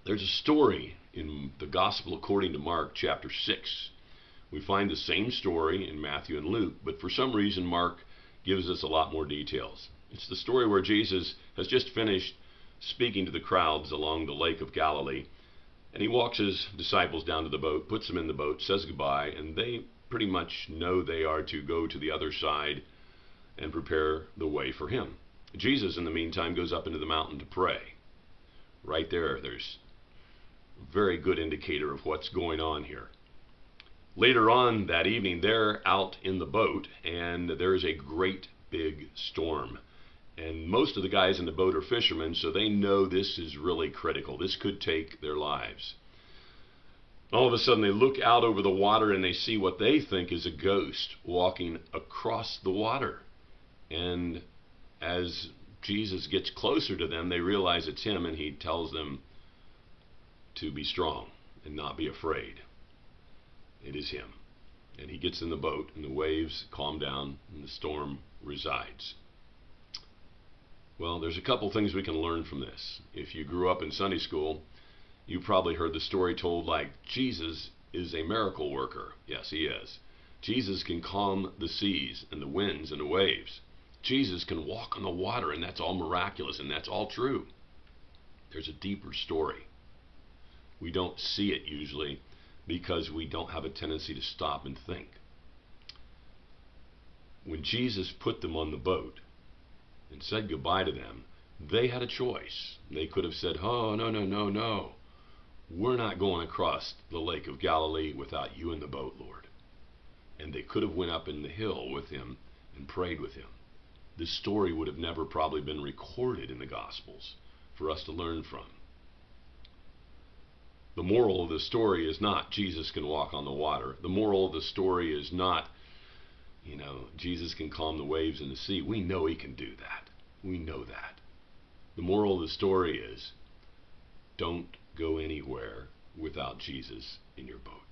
There's a story in the Gospel according to Mark, chapter 6. We find the same story in Matthew and Luke, but for some reason Mark gives us a lot more details. It's the story where Jesus has just finished speaking to the crowds along the Lake of Galilee, and he walks his disciples down to the boat, puts them in the boat, says goodbye, and they pretty much know they are to go to the other side and prepare the way for him. Jesus, in the meantime, goes up into the mountain to pray. Right there's a very good indicator of what's going on here. Later on that evening, they're out in the boat, and there's a great big storm. And most of the guys in the boat are fishermen, so they know this is really critical. This could take their lives. All of a sudden, they look out over the water and they see what they think is a ghost walking across the water. And as Jesus gets closer to them, they realize it's him, and he tells them to be strong and not be afraid. It is him. And he gets in the boat, and the waves calm down, and the storm resides. Well, there's a couple things we can learn from this. If you grew up in Sunday school, you probably heard the story told like, Jesus is a miracle worker. Yes, he is. Jesus can calm the seas and the winds and the waves. Jesus can walk on the water, and that's all miraculous, and that's all true. There's a deeper story. We don't see it usually because we don't have a tendency to stop and think. When Jesus put them on the boat and said goodbye to them, they had a choice. They could have said, oh, no, no, no, no. We're not going across the Lake of Galilee without you in the boat, Lord. And they could have went up in the hill with him and prayed with him. This story would have never probably been recorded in the Gospels for us to learn from. The moral of the story is not Jesus can walk on the water. The moral of the story is not, Jesus can calm the waves in the sea. We know he can do that. We know that. The moral of the story is, don't go anywhere without Jesus in your boat.